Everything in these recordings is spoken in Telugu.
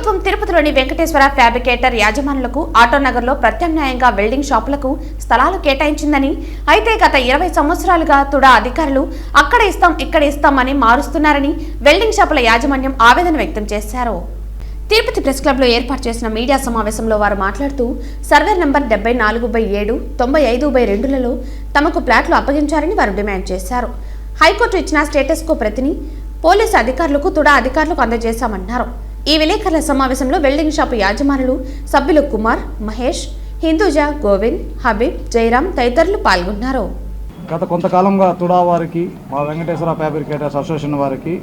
ప్రభుత్వం తిరుపతిలోని వెంకటేశ్వర ఫ్యాబ్రికేటర్ యాజమానులకు ఆటోనగర్లో ప్రత్యామ్నాయంగా వెల్డింగ్ షాపులకు స్థలాలు కేటాయించిందని, అయితే గత 20 సంవత్సరాలుగా తుడా అధికారులు అక్కడ ఇస్తాం ఇక్కడ ఇస్తామని మారుస్తున్నారని వెల్డింగ్ షాపుల యాజమాన్యం ఆవేదన వ్యక్తం చేశారు. తిరుపతి ప్రెస్ క్లబ్ లో ఏర్పాటు చేసిన మీడియా సమావేశంలో వారు మాట్లాడుతూ సర్వే నంబర్ 74/7, 95/2లలో తమకు ప్లాట్లు అప్పగించారని వారు డిమాండ్ చేశారు. హైకోర్టు ఇచ్చిన స్టేటస్ కో ప్రతిని పోలీసు అధికారులకు తుడా అధికారులకు అందజేశామన్నారు. ఈ విలేకరుల సమావేశంలో వెల్డింగ్ షాపు యాజమానులు సభ్యులు కుమార్, మహేష్, హిందూజా, గోవింద్, హబీబ్, జయరాం తదితరులు పాల్గొన్నారు. గత కొంతకాలంగా తుడా వారికి, మా వెంకటేశ్వర ఫ్యాబ్రికేటర్స్ అసోసియేషన్ వారికి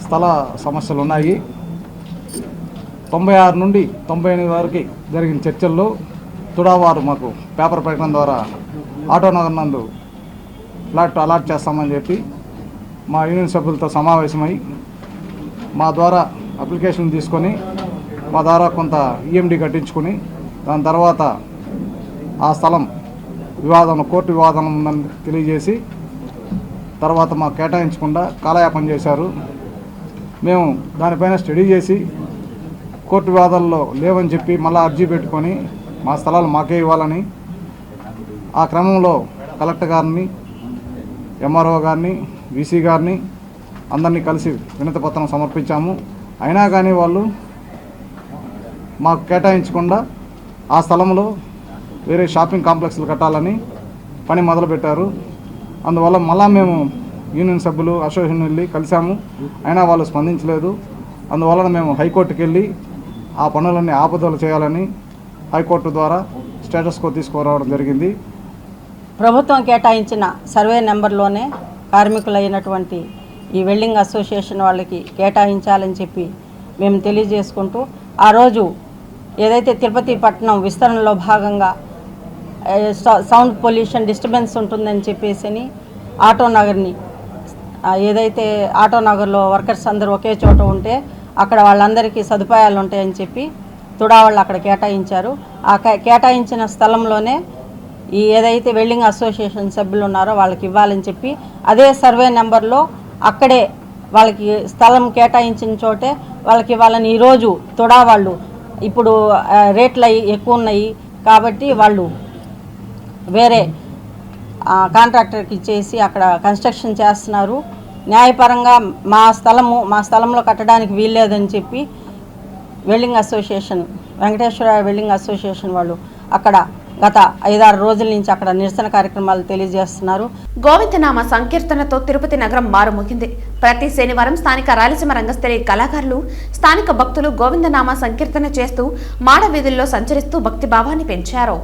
స్థల సమస్యలు ఉన్నాయి. 96 నుండి 98 వరకు జరిగిన చర్చల్లో తుడా వారు మాకు పేపర్ ప్రకటన ద్వారా ఆటోనగర్ నందు ఫ్లాట్ అలాట్ చేస్తామని చెప్పి మా యూనియన్ సభ్యులతో సమావేశమై మా ద్వారా అప్లికేషన్ తీసుకొని మా ద్వారా కొంత ఈఎండి కట్టించుకొని దాని తర్వాత ఆ స్థలం కోర్టు వివాదం ఉందని తెలియజేసి తర్వాత మాకు కేటాయించకుండా కాలయాపన చేశారు. మేము దానిపైన స్టడీ చేసి కోర్టు వివాదాల్లో లేవని చెప్పి మళ్ళీ అర్జీ పెట్టుకొని మా స్థలాలు మాకే ఇవ్వాలని ఆ క్రమంలో కలెక్టర్ గారిని, ఎంఆర్ఓ గారిని, వీసీ గారిని అందరినీ కలిసి వినతి పత్రం సమర్పించాము. అయినా కానీ వాళ్ళు మాకు కేటాయించకుండా ఆ స్థలంలో వేరే షాపింగ్ కాంప్లెక్స్లు కట్టాలని పని మొదలుపెట్టారు. అందువల్ల మళ్ళా మేము యూనియన్ సభ్యులు అసోసియేషన్ వెళ్ళి కలిసాము. అయినా వాళ్ళు స్పందించలేదు. అందువలన మేము హైకోర్టుకి వెళ్ళి ఆ పనులన్నీ ఆపుదల చేయాలని హైకోర్టు ద్వారా స్టేటస్ కో తీసుకురావడం జరిగింది. ప్రభుత్వం కేటాయించిన సర్వే నెంబర్లోనే కార్మికులైనటువంటి ఈ వెల్డింగ్ అసోసియేషన్ వాళ్ళకి కేటాయించాలని చెప్పి మేము తెలియజేసుకుంటూ, ఆ రోజు ఏదైతే తిరుపతి పట్టణం విస్తరణలో భాగంగా సౌండ్ పొల్యూషన్ డిస్టర్బెన్స్ ఉంటుందని చెప్పేసి ఆటోనగర్ని ఏదైతే ఆటోనగర్లో వర్కర్స్ అందరూ ఒకే చోట ఉంటే అక్కడ వాళ్ళందరికీ సదుపాయాలు ఉంటాయని చెప్పి తుడా వాళ్ళు అక్కడ కేటాయించారు. ఆ కేటాయించిన స్థలంలోనే ఈ ఏదైతే వెల్డింగ్ అసోసియేషన్ సభ్యులు ఉన్నారో వాళ్ళకి ఇవ్వాలని చెప్పి అదే సర్వే నెంబర్లో అక్కడే వాళ్ళకి స్థలం కేటాయించిన చోటే వాళ్ళకి ఇవ్వాలని ఈరోజు తుడా వాళ్ళు ఇప్పుడు రేట్లు ఎక్కువ ఉన్నాయి కాబట్టి వాళ్ళు వేరే కాంట్రాక్టర్కి ఇచ్చేసి అక్కడ కన్స్ట్రక్షన్ చేస్తున్నారు. న్యాయపరంగా మా స్థలంలో కట్టడానికి వీల్లేదని చెప్పి welding association, Venkateswara welding association వాళ్ళు అక్కడ గత 5-6 రోజుల నుంచి అక్కడ నిరసన కార్యక్రమాలు తెలియజేస్తున్నారు. గోవిందనామ సంకీర్తనతో తిరుపతి నగరం మారుమోగింది. ప్రతి శనివారం స్థానిక రాయలసీమ రంగస్థలి కళాకారులు, స్థానిక భక్తులు గోవిందనామ సంకీర్తన చేస్తూ మాడ వీధుల్లో సంచరిస్తూ భక్తిభావాన్ని పెంచారు.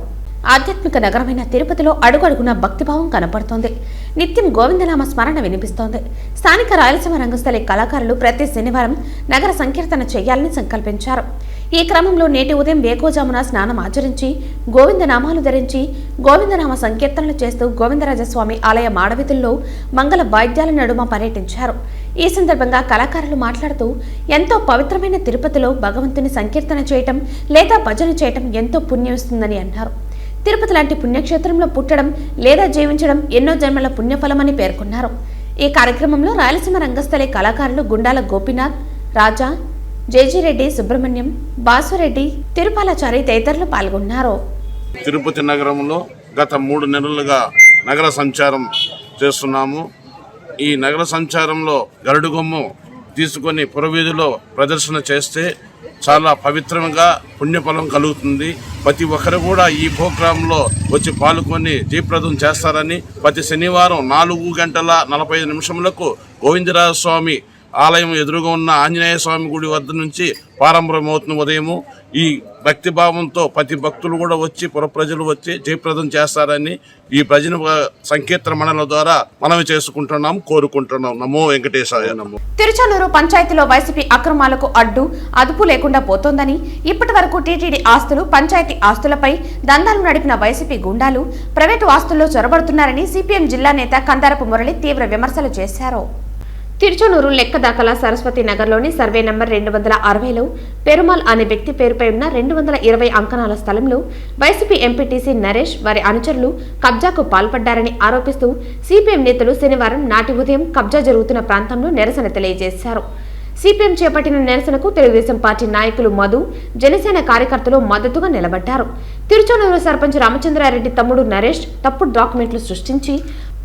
ఆధ్యాత్మిక నగరమైన తిరుపతిలో అడుగడుగున భక్తిభావం కనపడుతోంది. నిత్యం గోవిందనామ స్మరణ వినిపిస్తోంది. స్థానిక రాయలసీమ రంగస్థలి కళాకారులు ప్రతి శనివారం నగర సంకీర్తన చేయాలని సంకల్పించారు. ఈ క్రమంలో నేటి ఉదయం వేకోజామున స్నానం ఆచరించి గోవిందనామాలు ధరించి గోవిందనామ సంకీర్తనలు చేస్తూ గోవిందరాజస్వామి ఆలయ మాడవీధుల్లో మంగళ వాయిద్యాల నడుమ పర్యటించారు. ఈ సందర్భంగా కళాకారులు మాట్లాడుతూ ఎంతో పవిత్రమైన తిరుపతిలో భగవంతుని సంకీర్తన చేయటం లేదా భజన చేయటం ఎంతో పుణ్యం ఇస్తుందని అన్నారు. తిరుపతి లాంటి పుణ్యక్షేత్రంలో పుట్టడం లేదా జీవించడం ఎన్నో జన్మల పుణ్యఫలమని పేర్కొన్నారు. ఈ కార్యక్రమంలో రాయలసీమ రంగస్థలి కళాకారులు గుండాల గోపీనాథ్, రాజా, జేజీరెడ్డి, సుబ్రహ్మణ్యం, బాసురెడ్డి, తిరుపాలాచారి తదితరులు పాల్గొన్నారు. తిరుపతి నగరంలో గత 3 నెలలుగా నగర సంచారం చేస్తున్నాము. ఈ నగర సంచారంలో గరుడుగొమ్ము తీసుకొని పురవీధిలో ప్రదర్శన చేస్తే చాలా పవిత్రంగా పుణ్యఫలం కలుగుతుంది. ప్రతి ఒక్కరు కూడా ఈ ప్రోగ్రాంలో వచ్చి పాల్గొని జయప్రదం చేస్తారని ప్రతి శనివారం 4:45 గోవిందరాజస్వామి ఆలయం ఎదురుగా ఉన్న ఆంజనేయ స్వామి గుడి వద్ద నుంచి ప్రారంభమవుతున్న ఉదయము ఈ భక్తిభావంతో ప్రతి భక్తులు కూడా వచ్చి ప్రజలు వచ్చి జయప్రదం చేస్తారని ఈ భజన సంకీర్తన మండలం ద్వారా మనవి చేసుకుంటున్నాం, కోరుకుంటున్నాం. నమో వెంకటేశాయ నమో. తిరుచానూరు పంచాయతీలో వైసీపీ అక్రమాలకు అదుపు లేకుండా పోతోందని, ఇప్పటి వరకు టీటీడీ ఆస్తులు, పంచాయతీ ఆస్తులపై దందాలు నడిపిన వైసీపీ గుండాలు ప్రైవేటు ఆస్తుల్లో చొరబడుతున్నారని సిపిఎం జిల్లా నేత కందారపు మురళి తీవ్ర విమర్శలు చేశారు. తిరుచానూరు లెక్క దాఖలా సరస్వతి నగర్లోని సర్వే నంబర్ 260లో పెరుమాల్ అనే వ్యక్తి పేరుపై ఉన్న 220 అంకణాల స్థలంలో వైసీపీ ఎంపీటీసీ నరేష్ వారి అనుచరులు కబ్జాకు పాల్పడ్డారని ఆరోపిస్తూ సిపిఎం నేతలు శనివారం నాటి ఉదయం కబ్జా జరుగుతున్న ప్రాంతంలో నిరసన తెలియజేశారు. సిపిఎం చేపట్టిన నిరసనకు తెలుగుదేశం పార్టీ నాయకులు మధు, జనసేన కార్యకర్తలు మద్దతుగా నిలబడ్డారు. తిరుచానూరు సర్పంచ్ రామచంద్రారెడ్డి తమ్ముడు నరేష్ తప్పుడు డాక్యుమెంట్లు సృష్టించి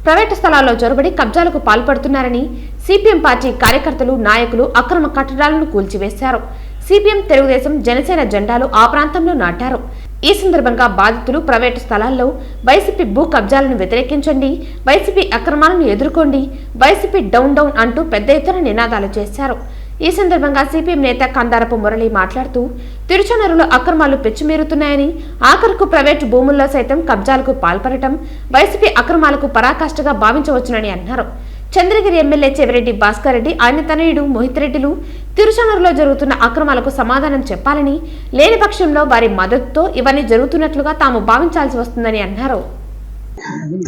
ప్రైవేటు స్థలాల్లో జొరబడి కబ్జాలకు పాల్పడుతున్నారని సిపిఎం పార్టీ కార్యకర్తలు, నాయకులు అక్రమ కట్టడాలను కూల్చివేశారు. సిపిఎం, తెలుగుదేశం, జనసేన జెండాలు ఆ ప్రాంతంలో నాటారు. ఈ సందర్భంగా బాధితులు ప్రైవేటు స్థలాల్లో వైసీపీ భూ కబ్జాలను వ్యతిరేకించండి, వైసీపీ అక్రమాలను ఎదుర్కోండి, వైసీపీ డౌన్ డౌన్ అంటూ పెద్ద ఎత్తున నినాదాలు చేశారు. ఈ సందర్భంగా సిపిఎం నేత కందారపు మురళి మాట్లాడుతూ తిరుచానూరులో అక్రమాలు పెచ్చుమీరుతున్నాయని, ఆఖరుకు ప్రైవేటు భూముల్లో సైతం కబ్జాలకు పాల్పడటం వైసీపీ అక్రమాలకు పరాకాష్ఠగా భావించవచ్చునని అన్నారు. చంద్రగిరి ఎమ్మెల్యే చెవిరెడ్డి భాస్కర్ రెడ్డి, ఆయన తనయుడు మోహిత్ రెడ్డిలు తిరుచానూరులో జరుగుతున్న అక్రమాలకు సమాధానం చెప్పాలని, లేని పక్షంలో వారి మద్దతుతో ఇవన్నీ జరుగుతున్నట్లుగా తాము భావించాల్సి వస్తుందని అన్నారు.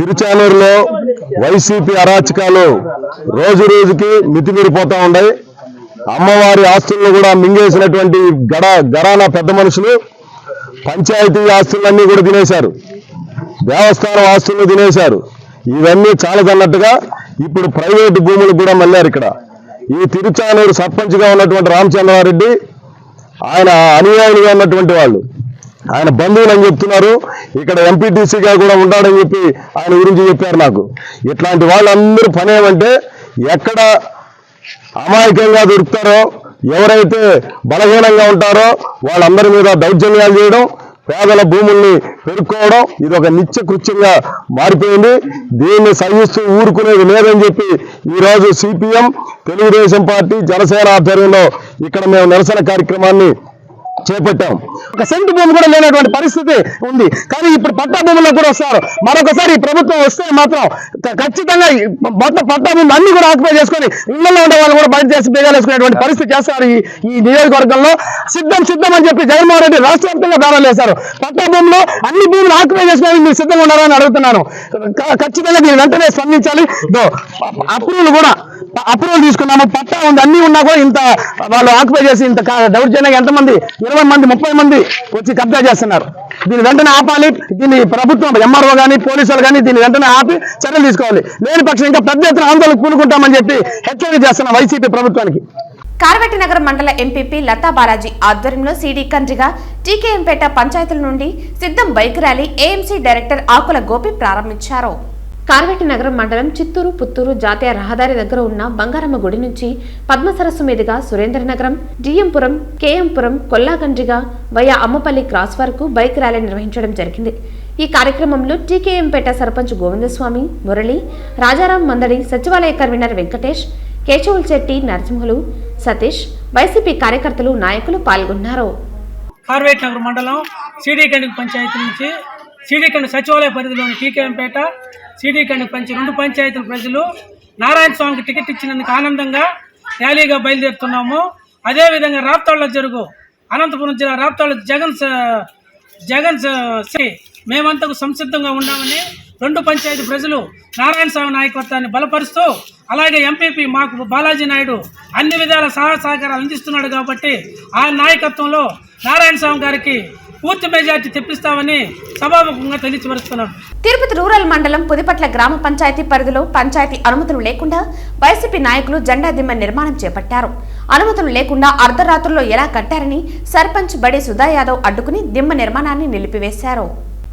తిరుచానూరులో వైసీపీ అరాచకాలు రోజు రోజుకి మితిమీరిపోతా ఉన్నాయి. అమ్మవారి ఆస్తులను కూడా మింగేసినటువంటి గరానా పెద్ద మనుషులు పంచాయతీ ఆస్తులన్నీ కూడా తినేశారు, దేవస్థానం ఆస్తులను తినేశారు. ఇవన్నీ చాలదన్నట్టుగా ఇప్పుడు ప్రైవేటు భూములు కూడా మళ్ళారు. ఇక్కడ ఈ తిరుచానూరు సర్పంచ్గా ఉన్నటువంటి రామచంద్రారెడ్డి, ఆయన అనుయాయులుగా ఉన్నటువంటి వాళ్ళు, ఆయన బంధువులు అని చెప్తున్నారు. ఇక్కడ ఎంపీటీసీగా కూడా ఉంటాడని చెప్పి ఆయన గురించి చెప్పారు నాకు. ఇట్లాంటి వాళ్ళందరూ పని ఏమంటే, ఎక్కడ అమాయకంగా దొరుకుతారో, ఎవరైతే బలహీనంగా ఉంటారో వాళ్ళందరి మీద దౌర్జన్యాలు చేయడం, పేదల భూముల్ని పెరుక్కోవడం, ఇది ఒక నిత్య కృత్యంగా మారిపోయింది. దీన్ని సహిస్తూ ఊరుకునేది లేదని చెప్పి ఈరోజు సిపిఎం, తెలుగుదేశం పార్టీ, జనసేన ఆధ్వర్యంలో ఇక్కడ మేము నిరసన కార్యక్రమాన్ని చేపట్టాం. ఒక సెంటు భూమి కూడా లేనటువంటి పరిస్థితి ఉంది. కానీ ఇప్పుడు పట్టా భూముల్లో కూడా వస్తారు. మరొకసారి ఈ ప్రభుత్వం వస్తే మాత్రం ఖచ్చితంగా మొత్తం పట్టా భూములు అన్ని కూడా ఆక్యుపై చేసుకొని ఇళ్లలో ఉండే వాళ్ళు కూడా బయట చేసి బేగాలేసుకునేటువంటి పరిస్థితి చేస్తారు. ఈ నియోజకవర్గంలో సిద్ధం అని చెప్పి జగన్మోహన్ రెడ్డి రాష్ట్ర వ్యాప్తంగా బేరాలు వేశారు. పట్టా భూములు అన్ని భూములు ఆక్యుపై చేసుకోవడానికి మీరు సిద్ధంగా ఉన్నారని అడుగుతున్నాను. ఖచ్చితంగా దీన్ని వెంటనే స్పందించాలి. అప్రూవల్ తీసుకున్నాము, పట్టా ఉంది, అన్ని ఉన్నా కూడా ఇంత వాళ్ళు ఆక్యుపై చేసి ఇంత దౌర్జన్యంగా ఎంతమంది 20 మంది 30 మంది వచ్చి కబ్జా చేస్తున్నారు. దీన్ని వెంటనే ఆపాలి. దీన్ని ప్రభుత్వం, ఎంఆర్ఓ కానీ పోలీసులు కానీ దీన్ని వెంటనే ఆపి చర్యలు తీసుకోవాలి. లేని పక్షం ఇంకా పెద్ద ఎత్తున ఆందోళన కూడుకుంటామని చెప్పి హెచ్చరిక చేస్తున్న వైసీపీ ప్రభుత్వానికి. కార్వేటి నగరం మండల ఎంపీపీ లతా బాలాజీ ఆధ్వర్యంలో సిడి కండ్రిగా టీకేఎంపేట పంచాయతీల నుండి సిద్ధం బైక్ ర్యాలీ ఏఎంసీ డైరెక్టర్ ఆకుల గోపి ప్రారంభించారు. కార్వేటి నగరం మండలం చిత్తూరు పుత్తూరు జాతీయ రహదారి దగ్గర ఉన్న బంగారమ్మ గుడి నుంచి పద్మసరస్సు మీదుగా సురేంద్రనగరం, డిఎంపురం, కేఎంపురం, కొల్లాగండ్రిగా వయా అమ్మపల్లి క్రాస్ వరకు బైక్ ర్యాలీ నిర్వహించడం జరిగింది. ఈ కార్యక్రమంలో టీకేఎంపేట సర్పంచ్ గోవిందస్వామి, మురళి, రాజారాం మందడి, సచివాలయ కన్వీనర్ వెంకటేష్, కేశవుల్ శెట్టి, నరసింహులు, సతీష్, వైసీపీ కార్యకర్తలు, నాయకులు పాల్గొన్నారు. కార్వేటి నగరం మండలం సిడికండి పంచాయతీ నుంచి సిడికండి సచివాలయ పరిధిలోని టీకేఎంపేట, సిడికండి రెండు పంచాయతీల ప్రజలు నారాయణ స్వామికి టికెట్ ఇచ్చినందుకు ఆనందంగా ర్యాలీగా బయలుదేరుతున్నాము. అదేవిధంగా రాప్తాడులో జరుగు అనంతపురం జిల్లా రాప్తాడు జగన్ మేమంతకు సంసిద్ధంగా ఉన్నామని రెండు పంచాయతీ ప్రజలు నారాయణ స్వామి నాయకత్వాన్ని బలపరుస్తూ, అలాగే ఎంపీపీ మాకు బాలాజీ నాయుడు అన్ని విధాల సహకారాలు అందిస్తున్నాడు కాబట్టి ఆ నాయకత్వంలో నారాయణ స్వామి గారికి పూర్తి మెజార్టీ తెప్పిస్తామని సభాముఖంగా తెలియపరుస్తున్నాను. తిరుపతి రూరల్ మండలం పుదిపట్ల గ్రామ పంచాయతీ పరిధిలో పంచాయతీ అనుమతులు లేకుండా వైసీపీ నాయకులు జెండా దిమ్మ నిర్మాణం చేపట్టారు. అనుమతులు లేకుండా అర్ధరాత్రుల్లో ఎలా కట్టారని సర్పంచ్ బడి సుధా యాదవ్ అడ్డుకుని దిమ్మ నిర్మాణాన్ని నిలిపివేశారు.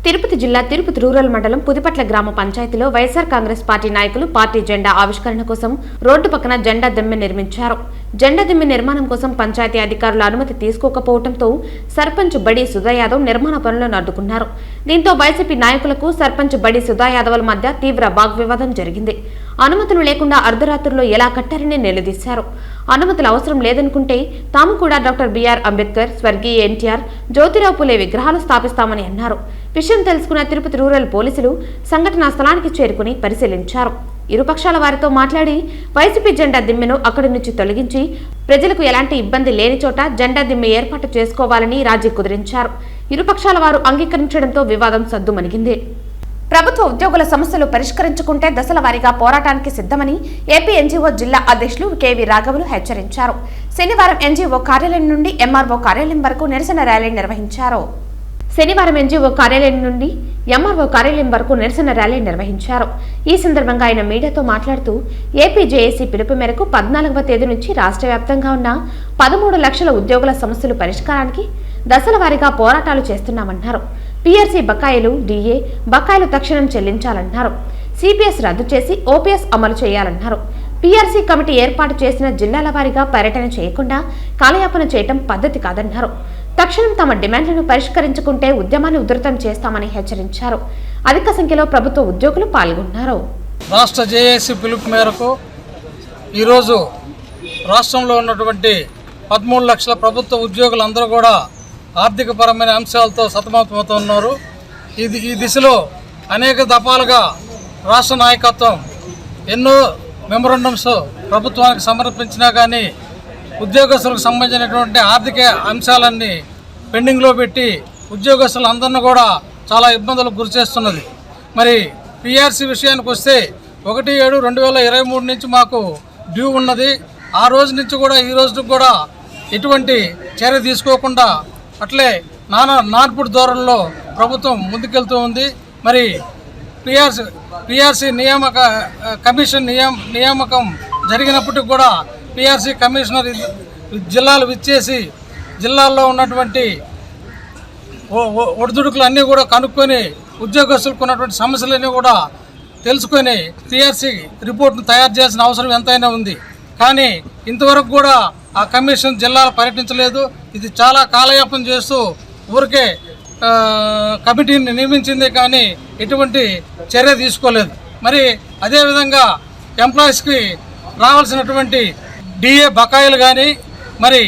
తిరుపతి జిల్లా తిరుపతి రూరల్ మండలం పుదిపట్ల గ్రామ పంచాయతీలో వైఎస్ఆర్ కాంగ్రెస్ పార్టీ నాయకులు పార్టీ జెండా ఆవిష్కరణ కోసం రోడ్డు పక్కన జెండా దిమ్మె నిర్మించారు. జెండా దిమ్మె నిర్మాణం కోసం పంచాయతీ అధికారుల అనుమతి తీసుకోకపోవడంతో సర్పంచ్ బడి సుధా యాదవ్ నిర్మాణ పనులను అడ్డుకున్నారు. దీంతో వైసీపీ నాయకులకు సర్పంచ్ బడి సుధా యాదవ్ల మధ్య తీవ్ర వాగ్వివాదం జరిగింది. అనుమతులు లేకుండా అర్ధరాత్రుల్లో ఎలా కట్టారని నిలదీశారు. అనుమతులు అవసరం లేదనుకుంటే తాము కూడా డాక్టర్ బిఆర్ అంబేద్కర్, స్వర్గీయ ఎన్టీఆర్, జ్యోతిరావు పులే విగ్రహాలు స్థాపిస్తామని అన్నారు. విషయం తెలుసుకున్న తిరుపతి రూరల్ పోలీసులు సంఘటనా స్థలానికి చేరుకుని పరిశీలించారు. ఇరుపక్షాల వారితో మాట్లాడి వైసీపీ జెండా దిమ్మెను అక్కడి నుంచి తొలగించి ప్రజలకు ఎలాంటి ఇబ్బంది లేని చోట జెండా దిమ్మె ఏర్పాటు చేసుకోవాలని రాజీ కుదిరించారు. ఇరుపక్షాల వారు అంగీకరించడంతో వివాదం సద్దుమణిగింది. ప్రభుత్వ ఉద్యోగుల సమస్యలు పరిష్కరించుకుంటే దశల వారీగా పోరాటానికి సిద్ధమని ఏపీ ఎన్జీఓ జిల్లా అధ్యక్షులు కేవీ రాఘవులు హెచ్చరించారు. శనివారం ఎన్జీఓ కార్యాలయం నుండి ఎంఆర్ఓ కార్యాలయం వరకు నిరసన ర్యాలీ నిర్వహించారు. శనివారం ఎన్జీఓ కార్యాలయం నుండి ఎంఆర్ఓ కార్యాలయం వరకు నిరసన ర్యాలీ నిర్వహించారు. ఈ సందర్భంగా ఆయన మీడియాతో మాట్లాడుతూ ఏపీ జేఏసీ పిలుపు మేరకు 14వ తేదీ నుంచి రాష్ట్ర వ్యాప్తంగా ఉన్న 13 లక్షల ఉద్యోగుల సమస్యల పరిష్కారానికి దశల వారీగా పోరాటాలు చేస్తున్నామన్నారు. పీఆర్సీ బకాయిలు, డీఏ బకాయిలు తక్షణం చెల్లించాలన్నారు. సిపిఎస్ రద్దు చేసి ఓపీఎస్ అమలు చేయాలన్నారు. పీఆర్సీ కమిటీ ఏర్పాటు చేసిన జిల్లాల వారీగా పర్యటన చేయకుండా కాలయాపన చేయటం పద్ధతి కాదన్నారు. తక్షణం తమ డిమాండ్లను పరిష్కరించుకుంటే ఉద్యమాన్ని ఉధృతం చేస్తామని హెచ్చరించారు. అధిక సంఖ్యలో ప్రభుత్వ ఉద్యోగులు పాల్గొన్నారు. రాష్ట్ర జేఏసీ పిలుపు మేరకు ఈరోజు రాష్ట్రంలో ఉన్నటువంటి 13 లక్షల ప్రభుత్వ ఉద్యోగులందరూ కూడా ఆర్థికపరమైన అంశాలతో సతమతమవుతున్నారు. ఈ దిశలో అనేక దఫాలుగా రాష్ట్ర నాయకత్వం ఎన్నో మెమొరండమ్స్ ప్రభుత్వానికి సమర్పించినా కానీ ఉద్యోగస్తులకు సంబంధించినటువంటి ఆర్థిక అంశాలన్నీ పెండింగ్లో పెట్టి ఉద్యోగస్తులందరినీ కూడా చాలా ఇబ్బందులకు గురి చేస్తున్నది. మరి పీఆర్సీ విషయానికి వస్తే 1/7/2023 నుంచి మాకు డ్యూ ఉన్నది. ఆ రోజు నుంచి కూడా ఈ రోజుకి కూడా ఎటువంటి చర్య తీసుకోకుండా అట్లే నార్పుడు ధోరణిలో ప్రభుత్వం ముందుకెళ్తూ ఉంది. మరి పీఆర్సీ కమిషన్ నియామకం జరిగినప్పటికి కూడా పీఆర్సీ కమిషనర్ జిల్లాలు విచ్చేసి జిల్లాల్లో ఉన్నటువంటి ఒడిదుడుకులు అన్నీ కూడా కనుక్కొని ఉద్యోగస్తులకు ఉన్నటువంటి సమస్యలన్నీ కూడా తెలుసుకొని పీఆర్సీ రిపోర్ట్ను తయారు చేయాల్సిన అవసరం ఎంతైనా ఉంది. కానీ ఇంతవరకు కూడా ఆ కమిషన్ జిల్లాలు పర్యటించలేదు. ఇది చాలా కాలయాపన చేస్తూ ఊరికే కమిటీని నియమించింది కానీ ఎటువంటి చర్య తీసుకోలేదు. మరి అదేవిధంగా ఎంప్లాయీస్కి రావాల్సినటువంటి డిఏ బకాయిలు కానీ మరి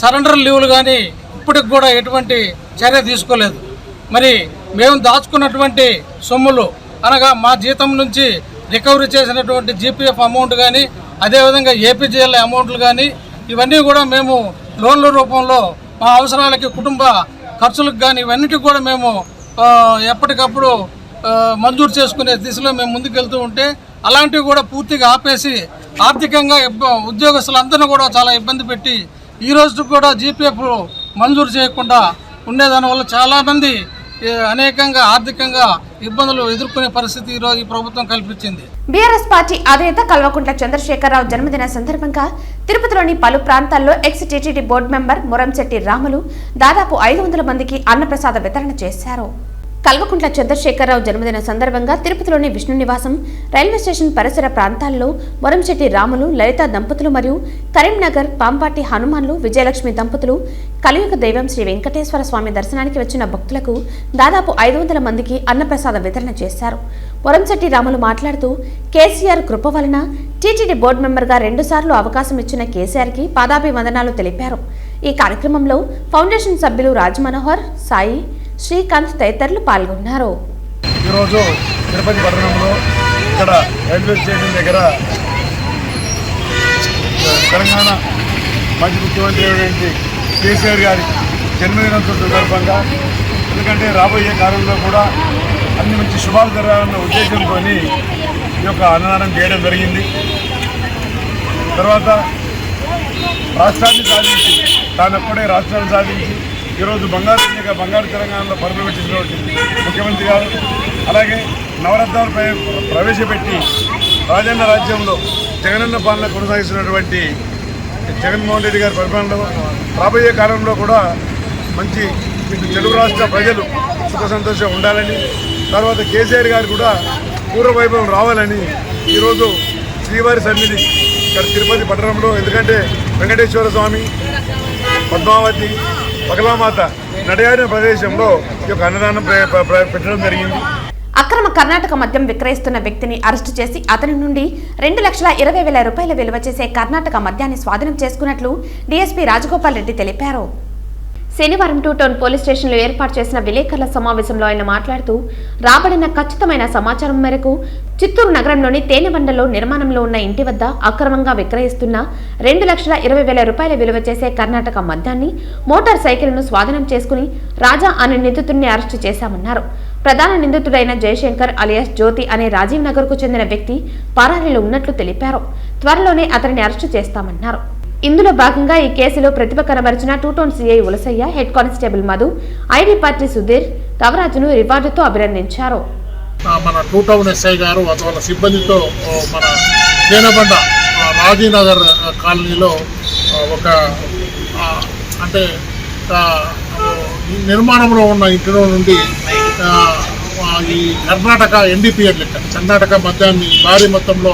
సరెండర్ లీవ్లు కానీ ఇప్పటికి కూడా ఎటువంటి చర్య తీసుకోలేదు. మరి మేము దాచుకున్నటువంటి సొమ్ములు అనగా మా జీతం నుంచి రికవరీ చేసినటువంటి జీపీఎఫ్ అమౌంట్ కానీ అదేవిధంగా ఏపీజీఎల్ అమౌంట్లు కానీ ఇవన్నీ కూడా మేము లోన్ల రూపంలో మా అవసరాలకి కుటుంబ ఖర్చులకు కానీ ఇవన్నిటికి కూడా మేము ఎప్పటికప్పుడు మంజూరు చేసుకునే దిశలో మేము ముందుకెళ్తూ ఉంటే అలాంటివి కూడా పూర్తిగా ఆపేసి ఆర్థికంగా ఉద్యోగస్తులందరినీ కూడా చాలా ఇబ్బంది పెట్టి ఈ రోజు కూడా జీపీఎఫ్ మంజూరు చేయకుండా ఉండేదానివల్ల చాలామంది అనేకంగా ఆర్థికంగా ఇబ్బందులు ఎదుర్కొనే పరిస్థితి ఈరోజు ఈ ప్రభుత్వం కల్పించింది. బీఆర్ఎస్ పార్టీ అధినేత కల్వకుంట్ల చంద్రశేఖరరావు జన్మదిన సందర్భంగా తిరుపతిలోని పలు ప్రాంతాల్లో X TTD board member Muramshetti Ramulu దాదాపు 500 మందికి అన్నప్రసాద వితరణ చేశారు. కల్వకుంట్ల చంద్రశేఖరరావు జన్మదిన సందర్భంగా తిరుపతిలోని విష్ణు నివాసం, రైల్వే స్టేషన్ పరిసర ప్రాంతాల్లో మురంశెట్టి రాములు, లలిత దంపతులు మరియు కరీంనగర్ పాంపాటి హనుమాన్లు, విజయలక్ష్మి దంపతులు, కలియుగ దైవం శ్రీ వెంకటేశ్వర స్వామి దర్శనానికి వచ్చిన భక్తులకు దాదాపు 500 మందికి అన్నప్రసాద వితరణ చేశారు. మురంశెట్టి రాములు మాట్లాడుతూ కేసీఆర్ కృప వలన టీటీడీ బోర్డు మెంబర్గా 2 సార్లు అవకాశం ఇచ్చిన కేసీఆర్కి పాదాభివందనాలు తెలిపారు. ఈ కార్యక్రమంలో ఫౌండేషన్ సభ్యులు రాజ్ మనోహర్, సాయి, శ్రీకాంత్ తదితరులు పాల్గొన్నారు. ఈరోజు తిరుపతి పట్టణంలో ఇక్కడ రైల్వే స్టేషన్ దగ్గర తెలంగాణ మాజీ ముఖ్యమంత్రి అయినటువంటి కేసీఆర్ గారి జన్మదినం సందర్భంగా, ఎందుకంటే రాబోయే కాలంలో కూడా అన్ని మంచి శుభాలు జరగాలన్న ఉద్దేశంతో ఈ యొక్క అన్నదానం చేయడం జరిగింది. తర్వాత రాష్ట్రాన్ని సాధించి తానొక్కడే రాష్ట్రాన్ని సాధించి ఈరోజు బంగారు తెలంగాణలో పరిపాలించినటువంటి ముఖ్యమంత్రి గారు, అలాగే నవరత్నాలు ప్రవేశపెట్టి రాజన్న రాజ్యంలో జగనన్న పాలన కొనసాగిస్తున్నటువంటి జగన్మోహన్ రెడ్డి గారి పరిపాలనలో రాబోయే కాలంలో కూడా మంచి తెలుగు రాష్ట్ర ప్రజలు సుఖ సంతోషం ఉండాలని, తర్వాత కేసీఆర్ గారు కూడా పూర్వవైభవం రావాలని ఈరోజు శ్రీవారి సన్నిధి ఇక్కడ తిరుపతి పట్టణంలో, ఎందుకంటే వెంకటేశ్వర స్వామి, పద్మావతి, పగలామాత నడయాడిన ప్రదేశంలో ఈ యొక్క అన్నదానం పెట్టడం జరిగింది. అక్రమ కర్ణాటక మద్యం విక్రయిస్తున్న వ్యక్తిని అరెస్టు చేసి అతని నుండి 2,20,000 రూపాయల విలువ చేసే కర్ణాటక మద్యాన్ని స్వాధీనం చేసుకున్నట్లు డీఎస్పీ రాజగోపాల్ రెడ్డి తెలిపారు. శనివారం 2 టౌన్ పోలీస్ స్టేషన్లో ఏర్పాటు చేసిన విలేకరుల సమావేశంలో ఆయన మాట్లాడుతూ రాబడిన ఖచ్చితమైన సమాచారం మేరకు చిత్తూరు నగరంలోని తేనెబండలో నిర్మాణంలో ఉన్న ఇంటి వద్ద అక్రమంగా విక్రయిస్తున్న 2,20,000 రూపాయల విలువ చేసే కర్ణాటక మద్యాన్ని, మోటార్ సైకిల్ను స్వాధీనం చేసుకుని రాజా అనే నిందితుడిని అరెస్టు చేశామన్నారు. ప్రధాన నిందితుడైన జయశంకర్ అలియాస్ జ్యోతి అనే రాజీవ్ నగర్ కు చెందిన వ్యక్తి పరారీలో ఉన్నట్లు తెలిపారు. త్వరలోనే అతనిని అరెస్టు చేస్తామన్నారు. ఇందులో భాగంగా ఈ కేసులో ప్రతిభ కనబరిచిన 2 town CI Ulasayya, head constable Madhu, ID party Sudheer, రవరాజును రివార్డుతో అభినందించారు. మన 2 టౌన్ ఎస్ఐ గారు వాళ్ళ సిబ్బందితో మన కేనబండ రాజీనగర్ కాలనీలో ఒక అంటే నిర్మాణంలో ఉన్న ఇంటిలో నుండి ఈ కర్ణాటక NDPR లెక్క కర్ణాటక మద్యాన్ని భారీ మొత్తంలో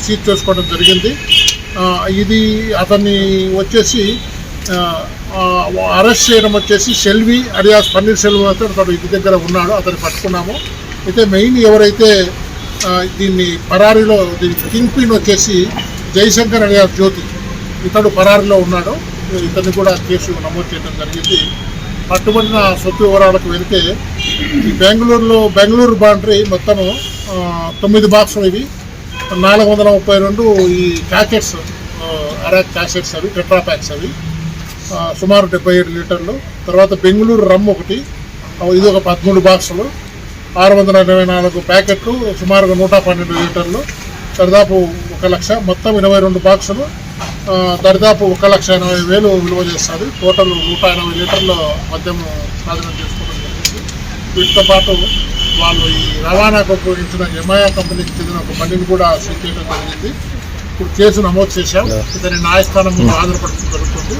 సీజ్ చేసుకోవడం జరిగింది. ఇది అతన్ని వచ్చేసి అరెస్ట్ చేయడం వచ్చేసి సెల్వి అలియాస్ పన్నీర్ సెల్వి అతను ఇంటి దగ్గర ఉన్నాడు, అతన్ని పట్టుకున్నాము. అయితే మెయిన్ ఎవరైతే దీన్ని పరారీలో కింగ్ పిన్ వచ్చేసి జయశంకర్ అలియాస్ జ్యోతి, ఇతడు పరారీలో ఉన్నాడు. ఇతన్ని కూడా కేసు నమోదు చేయడం జరిగింది. పట్టుబడిన సొత్తు వివరాలకు వెళితే ఈ బెంగళూరు బాండరీ మొత్తము 9 బాక్సులు, ఇవి 432 ఈ ప్యాకెట్స్ అరాక్ ప్యాకెట్స్ అవి టెట్రా ప్యాక్స్ అవి సుమారు 77 లీటర్లు. తర్వాత బెంగళూరు రమ్ ఒకటి, ఇది ఒక 13 బాక్సులు, 624 ప్యాకెట్లు, సుమారుగా 112 లీటర్లు, దాదాపు 1 లక్ష, మొత్తం 22 బాక్సులు, దాదాపు 1,80,000 విలువ చేస్తుంది. టోటల్ 180 లీటర్ల మద్యం స్వాధీనం చేసుకోవడం జరిగింది. వీటితో పాటు వాళ్ళు ఈ రవాణాకు ఉపయోగించిన ఎంఐఆర్ కంపెనీకి చెందిన ఒక బండిని కూడా సీజ్ చేయడం జరిగింది. ఇప్పుడు కేసు నమోదు చేశాం. ఇతని న్యాయస్థానం ముందు హాజరుపడడం జరుగుతుంది.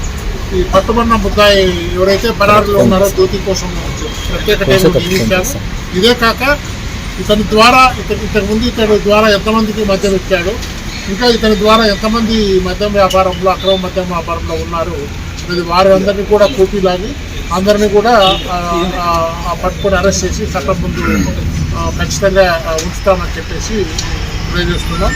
ఈ పట్టుబడిన ముద్దాయి ఎవరైతే పరారులో ఉన్నారో జ్యోతి కోసం ప్రత్యేక టైం నియమించారు. ఇదే కాక ఇతని ద్వారా ఇతని ద్వారా ఎంతమందికి మద్యం ఇచ్చాడు, ఇంకా ఇతని ద్వారా ఎంతమంది మద్యం వ్యాపారంలో అక్రమ మద్యం వ్యాపారంలో ఉన్నారు అనేది వారందరినీ కూడా కూపీలాగి అందరినీ కూడా పట్టుకొని అరెస్ట్ చేసి చట్టం ముందు ఖచ్చితంగా ఉంచుతామని చెప్పేసి తెలియజేస్తున్నాం.